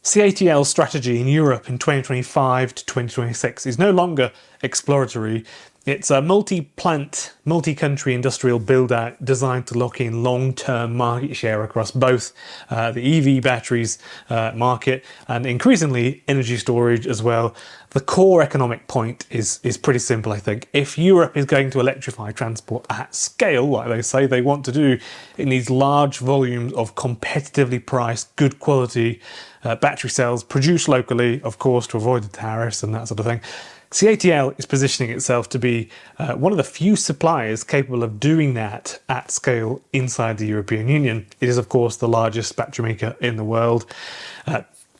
CATL's strategy in Europe in 2025 to 2026 is no longer exploratory. It's a multi-plant, multi-country industrial build-out designed to lock in long-term market share across both the EV batteries market and increasingly energy storage as well. The core economic point is pretty simple, I think. If Europe is going to electrify transport at scale, like they say they want to do, it needs large volumes of competitively priced, good quality battery cells produced locally, of course, to avoid the tariffs and that sort of thing. CATL is positioning itself to be one of the few suppliers capable of doing that at scale inside the European Union. It is, of course, the largest battery maker in the world.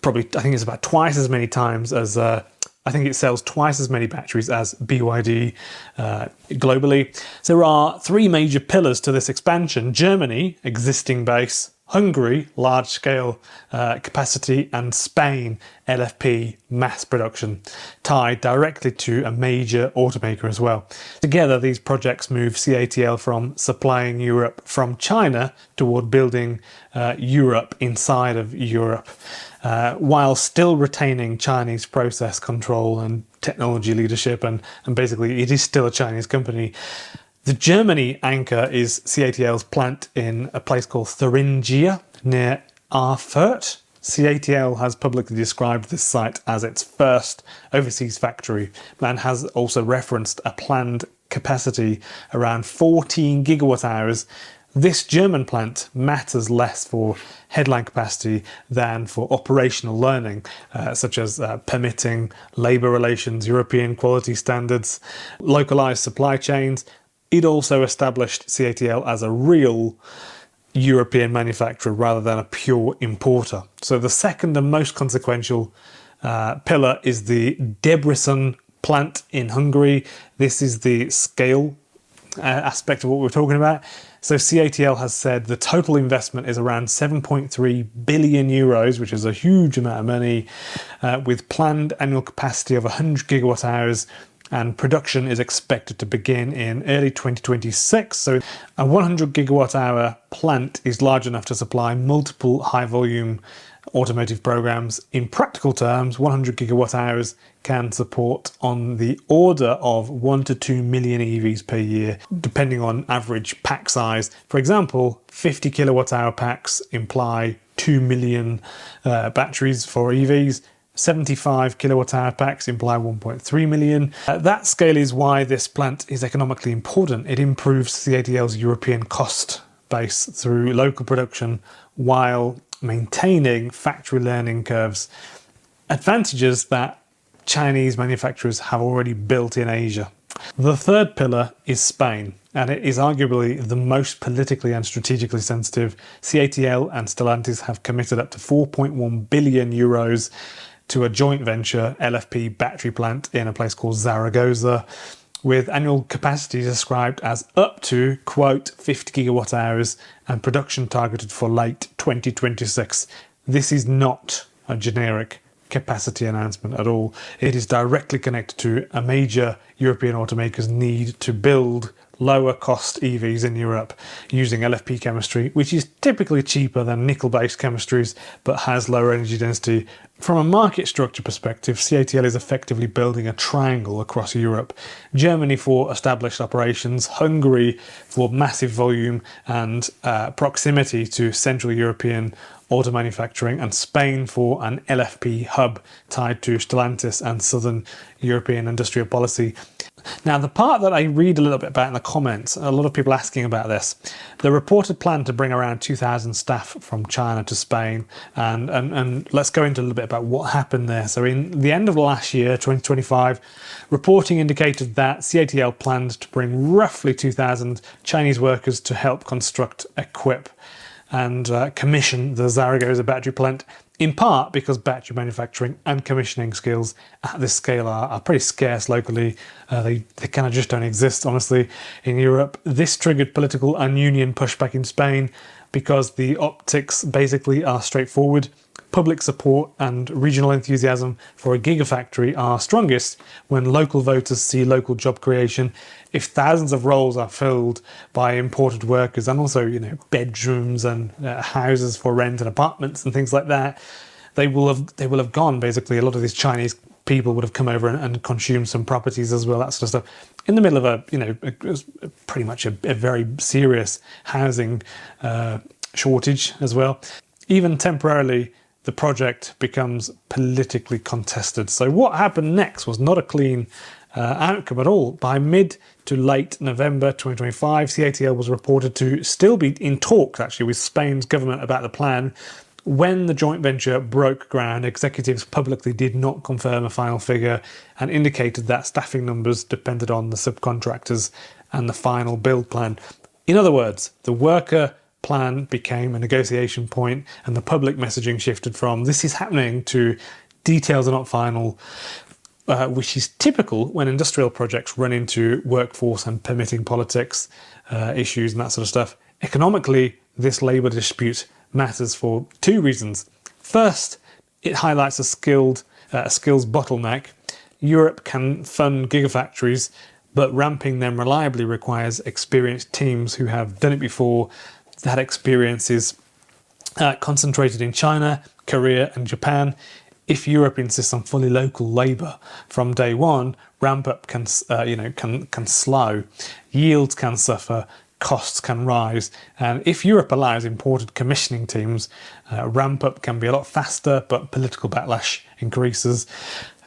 Probably, I think it's about twice as many times as, I think it sells twice as many batteries as BYD globally. So there are three major pillars to this expansion: Germany, existing base; Hungary, large-scale capacity; and Spain, LFP mass production, tied directly to a major automaker as well. Together, these projects move CATL from supplying Europe from China toward building Europe inside of Europe, while still retaining Chinese process control and technology leadership, and basically it is still a Chinese company. The Germany anchor is CATL's plant in a place called Thuringia near Erfurt. CATL has publicly described this site as its first overseas factory and has also referenced a planned capacity around 14 gigawatt hours. This German plant matters less for headline capacity than for operational learning, such as permitting, labour relations, European quality standards, localised supply chains. It also established CATL as a real European manufacturer rather than a pure importer. So the second and most consequential pillar is the Debrecen plant in Hungary. This is the scale aspect of what we're talking about. So CATL has said the total investment is around 7.3 billion euros, which is a huge amount of money, with planned annual capacity of 100 gigawatt hours, and production is expected to begin in early 2026. So a 100 gigawatt hour plant is large enough to supply multiple high volume automotive programs. In practical terms, 100 gigawatt hours can support on the order of 1 to 2 million EVs per year, depending on average pack size. For example, 50 kilowatt hour packs imply 2 million batteries for EVs. 75 kilowatt hour packs imply 1.3 million. That scale is why this plant is economically important. It improves CATL's European cost base through local production while maintaining factory learning curves, advantages that Chinese manufacturers have already built in Asia. The third pillar is Spain, and it is arguably the most politically and strategically sensitive. CATL and Stellantis have committed up to 4.1 billion euros to a joint venture LFP battery plant in a place called Zaragoza, with annual capacity described as up to, quote, 50 gigawatt hours and production targeted for late 2026. This is not a generic capacity announcement at all. It is directly connected to a major European automaker's need to build lower cost EVs in Europe using LFP chemistry, which is typically cheaper than nickel-based chemistries but has lower energy density. From a market structure perspective, CATL is effectively building a triangle across Europe. Germany for established operations, Hungary for massive volume and proximity to Central European auto manufacturing, and Spain for an LFP hub tied to Stellantis and Southern European industrial policy. Now, the part that I read a little bit about in the comments, a lot of people asking about this, the reported plan to bring around 2,000 staff from China to Spain, and let's go into a little bit about what happened there. So in the end of last year, 2025, reporting indicated that CATL planned to bring roughly 2,000 Chinese workers to help construct, equip and commission the Zaragoza battery plant, in part because battery manufacturing and commissioning skills at this scale are pretty scarce locally. They kind of just don't exist, honestly, in Europe. This triggered political and union pushback in Spain because the optics basically are straightforward. Public support and regional enthusiasm for a gigafactory are strongest when local voters see local job creation. If thousands of roles are filled by imported workers and also, bedrooms and houses for rent and apartments and things like that, they will have gone, basically. A lot of these Chinese people would have come over and consumed some properties as well, that sort of stuff, in the middle of pretty much a very serious housing shortage as well. Even temporarily, the project becomes politically contested. So what happened next was not a clean outcome at all. By mid to late November 2025, CATL was reported to still be in talks, actually, with Spain's government about the plan. When the joint venture broke ground, executives publicly did not confirm a final figure and indicated that staffing numbers depended on the subcontractors and the final build plan. In other words, the worker plan became a negotiation point, and the public messaging shifted from "this is happening" to "details are not final," which is typical when industrial projects run into workforce and permitting politics issues and that sort of stuff. Economically, this labour dispute matters for two reasons. First, it highlights a skills bottleneck. Europe can fund gigafactories, but ramping them reliably requires experienced teams who have done it before. That experience is concentrated in China, Korea and Japan. If Europe insists on fully local labour from day one, ramp up can slow, yields can suffer, costs can rise, and if Europe allows imported commissioning teams, ramp up can be a lot faster, but political backlash increases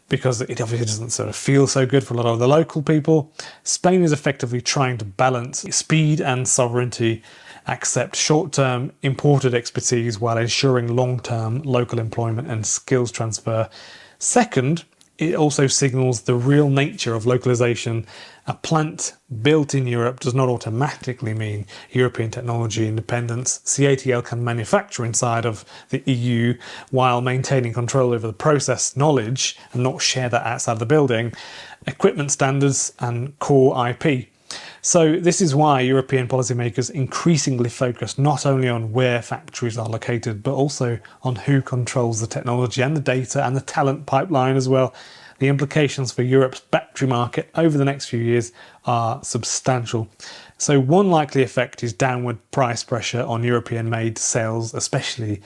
because it obviously doesn't sort of feel so good for a lot of the local people. Spain is effectively trying to balance speed and sovereignty, accept short-term imported expertise while ensuring long-term local employment and skills transfer. Second, it also signals the real nature of localization. A plant built in Europe does not automatically mean European technology independence. CATL can manufacture inside of the EU while maintaining control over the process knowledge and not share that outside the building, equipment standards and core IP. So this is why European policymakers increasingly focus not only on where factories are located, but also on who controls the technology and the data and the talent pipeline as well. The implications for Europe's battery market over the next few years are substantial. So one likely effect is downward price pressure on European-made sales, especially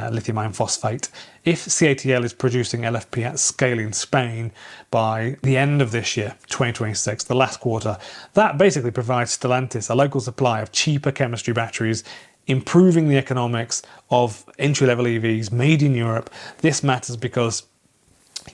lithium iron phosphate. If CATL is producing LFP at scale in Spain by the end of this year, 2026, the last quarter, that basically provides Stellantis a local supply of cheaper chemistry batteries, improving the economics of entry-level EVs made in Europe. This matters because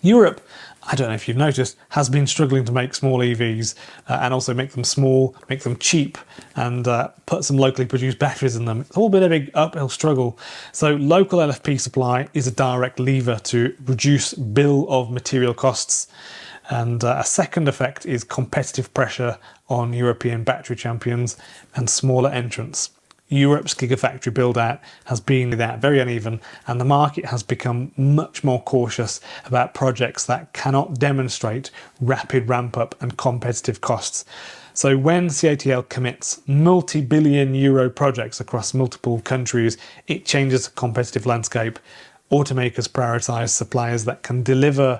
Europe, I don't know if you've noticed, has been struggling to make small EVs and also make them small, make them cheap, and put some locally produced batteries in them. It's all been a big uphill struggle. So local LFP supply is a direct lever to reduce bill of material costs. And a second effect is competitive pressure on European battery champions and smaller entrants. Europe's gigafactory build-out has been very uneven, and the market has become much more cautious about projects that cannot demonstrate rapid ramp-up and competitive costs. So when CATL commits multi-billion euro projects across multiple countries, it changes the competitive landscape. Automakers prioritise suppliers that can deliver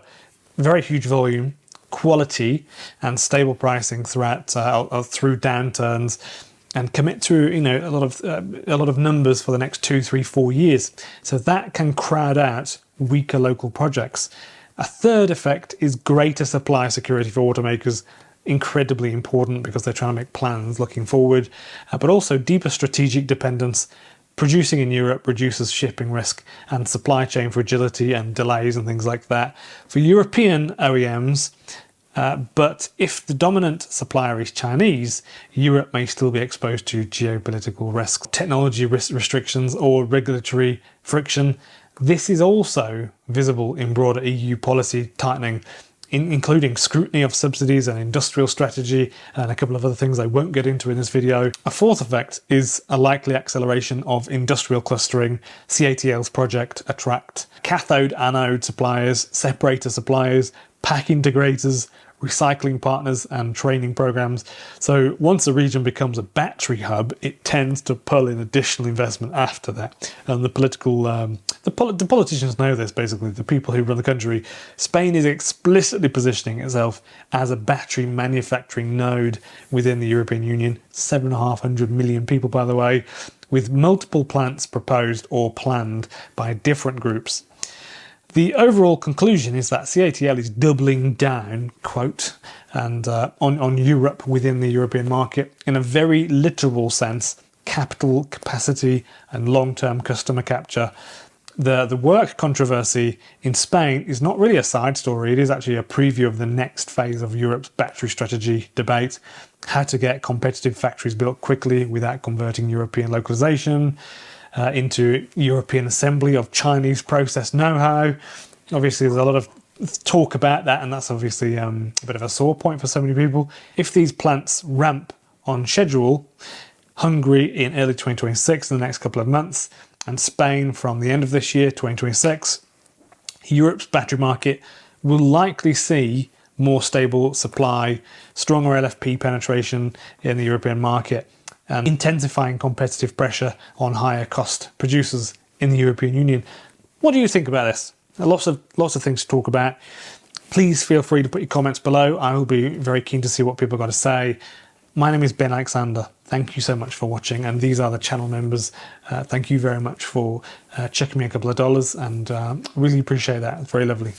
very huge volume, quality and stable pricing through downturns, and commit to a lot of numbers for the next 2, 3, 4 years. So that can crowd out weaker local projects. A third effect is greater supply security for automakers, incredibly important because they're trying to make plans looking forward, but also deeper strategic dependence. Producing in Europe reduces shipping risk and supply chain fragility and delays and things like that for European OEMs. But if the dominant supplier is Chinese, Europe may still be exposed to geopolitical risks, technology restrictions or regulatory friction. This is also visible in broader EU policy tightening, including scrutiny of subsidies and industrial strategy and a couple of other things I won't get into in this video. A fourth effect is a likely acceleration of industrial clustering. CATL's project attract cathode anode suppliers, separator suppliers, pack integrators, recycling partners and training programs. So once a region becomes a battery hub, it tends to pull in additional investment after that. And the politicians know this, basically, the people who run the country. Spain is explicitly positioning itself as a battery manufacturing node within the European Union. 750 million people, by the way, with multiple plants proposed or planned by different groups. The overall conclusion is that CATL is doubling down, quote, and on Europe within the European market in a very literal sense, capital capacity and long-term customer capture. The work controversy in Spain is not really a side story, it is actually a preview of the next phase of Europe's battery strategy debate, how to get competitive factories built quickly without converting European localization into European assembly of Chinese process know-how. Obviously there's a lot of talk about that, and that's obviously a bit of a sore point for so many people. If these plants ramp on schedule, Hungary in early 2026, in the next couple of months, and Spain from the end of this year, 2026, Europe's battery market will likely see more stable supply, stronger LFP penetration in the European market, and intensifying competitive pressure on higher cost producers in the European Union. What do you think about this? Lots of things to talk about. Please feel free to put your comments below. I will be very keen to see what people got to say. My name is Ben Alexander. Thank you so much for watching, and these are the channel members. Thank you very much for checking me a couple of dollars, and really appreciate that. It's very lovely.